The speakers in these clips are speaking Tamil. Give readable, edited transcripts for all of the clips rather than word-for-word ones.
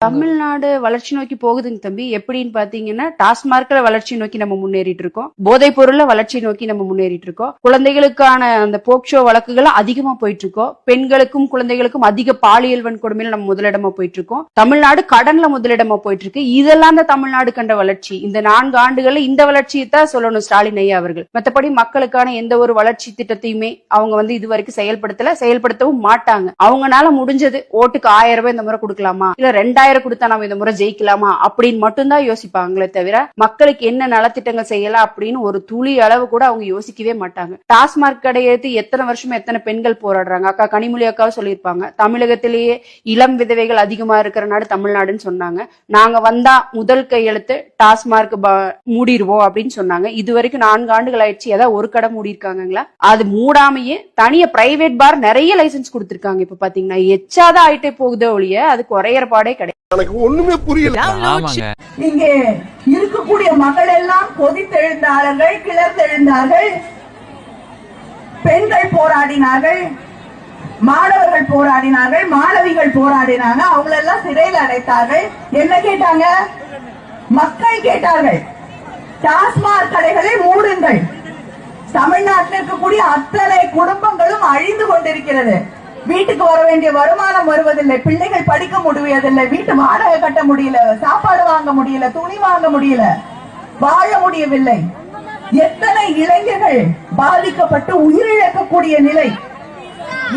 தமிழ்நாடு வளர்ச்சி நோக்கி போகுதுங்க தம்பி. எப்படின்னு பாத்தீங்கன்னா, டாஸ்மார்க்ல வளர்ச்சி நோக்கி நம்ம முன்னேறிட்டு இருக்கோம். போதைப் பொருள்ல வளர்ச்சி நோக்கி நம்ம முன்னேறிட்டு இருக்கோம். குழந்தைகளுக்கான அந்த போக்சோ வழக்குகள் அதிகமா போயிட்டு இருக்கோம். பெண்களுக்கும் குழந்தைகளுக்கும் அதிக பாலியல் வன்கொடுமையில நம்ம முதலிடமா போயிட்டு இருக்கோம். தமிழ்நாடு கடன்ல முதலிடமா போயிட்டு இருக்கு. இதெல்லாம் தான் தமிழ்நாடு கண்ட வளர்ச்சி. இந்த 4 ஆண்டுகள்ல இந்த வளர்ச்சியை தான் சொல்லணும் ஸ்டாலின் ஐயா அவர்கள். மற்றபடி மக்களுக்கான எந்த ஒரு வளர்ச்சி திட்டத்தையுமே அவங்க இது வரைக்கும் செயல்படுத்தவும் மாட்டாங்க. அவங்கனால முடிஞ்சது ஓட்டுக்கு 1000 ரூபாய் இந்த முறை கொடுக்கலாமா, இல்ல 2000 கொடுத்தா நம்ம இந்த முறை ஜெயிக்கலாமா அப்படின்னு மட்டும்தான் யோசிப்பாங்களே தவிர மக்களுக்கு என்ன நலத்திட்டங்கள் செய்யலாம் அப்படின்னு ஒரு துளி அளவு கூட அவங்க யோசிக்கவே மாட்டாங்க. டாஸ்மார்க் கடையை எடுத்து எத்தனை வருஷமா எத்தனை பெண்கள் போராடுறாங்க. அக்கா கனிமொழி அக்காவும் சொல்லியிருப்பாங்க, தமிழகத்திலேயே இளம் விதவைகள் அதிகமா இருக்கிற நாடு தமிழ்நாடுன்னு சொன்னாங்க. நாங்க வந்தா முதல் கையெழுத்து டாஸ்மார்க் மூடிடுவோம் அப்படின்னு சொன்னாங்க. இது வரைக்கும் 4 ஆண்டுகள் ஆயிடுச்சு. ஏதாவது ஒரு கடை மூடி இருக்காங்களா? அது மூடாமையே தனிய பிரைவேட் பார் நிறைய லைசன்ஸ் கொடுத்திருக்காங்க. இப்ப பாத்தீங்கன்னா எச்சாதான் ஆயிட்டே போகுதோ ஒழிய அது குறையற பாடே கிடையாது. எனக்கு ஒண்ணுமே புரியல. இங்கே இருக்கக்கூடிய மக்கள் எல்லாம் கொதித்தெழுந்தார்கள், கிளர்ந்தெழுந்தார்கள். பெண்கள் போராடினார்கள், மாணவர்கள் போராடினார்கள், மாணவிகள் போராடினாங்க. அவங்களெல்லாம் சிறையில் அடைத்தார்கள். என்ன கேட்டாங்க? மக்கள் கேட்டார்கள், டாஸ்மாக் கடைகளை மூடுங்கள். தமிழ்நாட்டில் இருக்கக்கூடிய அத்தனை குடும்பங்களும் அழிந்து கொண்டிருக்கிறது. வீட்டுக்கு வர வேண்டிய வருமானம் வருவதில்லை, பிள்ளைகள் படிக்க முடியவில்லை, வீட்டு வாடகை கட்ட முடியல, சாப்பாடு வாங்க முடியல, துணி வாங்க முடியல, வாழ முடியவில்லை. எத்தனை இளைஞர்கள் பாதிக்கப்பட்டு உயிரிழக்கக்கூடிய நிலை.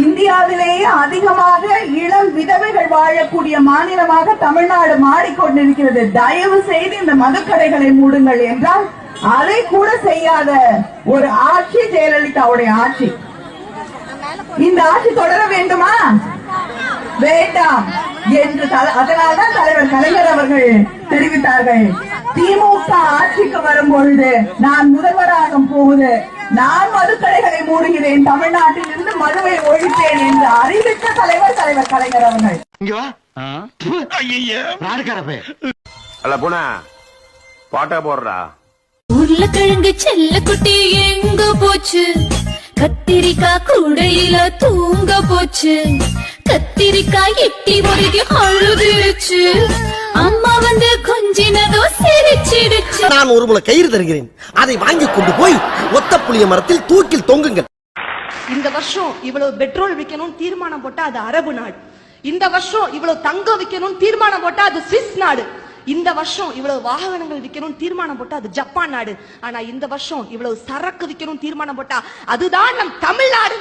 இந்தியாவிலேயே அதிகமாக இளம் விதவைகள் வாழக்கூடிய மாநிலமாக தமிழ்நாடு மாறிக்கொண்டிருக்கிறது. தயவு செய்து இந்த மதுக்கடைகளை மூடுங்கள் என்றால் அதை கூட செய்யாத ஒரு ஆட்சி ஜெயலலிதாவுடைய ஆட்சி. இந்த ஆட்சி தொடர வேண்டுமா? வேண்டாம் என்று அதனால்தான் தலைவர் கலைஞர் அவர்கள் தெரிவித்தார்கள், திமுக ஆட்சிக்கு வரும்பொழுது நான் முதல்வராக போகுது, நான் மதுக்கடைகளை மூடுகிறேன், தமிழ்நாட்டில் இருந்து மதுவை ஒழிப்பேன் என்று அறிவித்த தலைவர் கலைஞர் அவர்கள். பாட்டா போடுறா உருளைக்கிழங்கு செல்ல குட்டி எங்க போச்சு? கத்திரிக்காய் கூடையில தூங்க போச்சு. கத்திரிக்காய் எட்டி முறைக்கு அழுதுருச்சு. அம்மா வந்து கொஞ்சினதோ சிரிச்சிடுச்சு. நான் ஒரு முளை கயிறு தருகிறேன், அதை வாங்கி கொண்டு போய் ஒத்த புளிய மரத்தில் தூக்கில் தொங்குங்கள். இந்த வருஷம் இவ்வளவு பெட்ரோல் விற்கணும் தீர்மானம் போட்டா அது அரபு நாடு. இந்த வருஷம் இவ்வளவு தங்கம் விற்கணும் தீர்மானம் போட்டா அது சுவிஸ் நாடு. இந்த வருஷம் இவ்வளவு வாகனங்கள் விற்கணும் தீர்மானம் போட்டா அது ஜப்பான் நாடு. ஆனா இந்த வருஷம் இவ்வளவு சரக்கு விற்கணும் தீர்மானம் போட்டா அதுதான் நம் தமிழ்நாடு.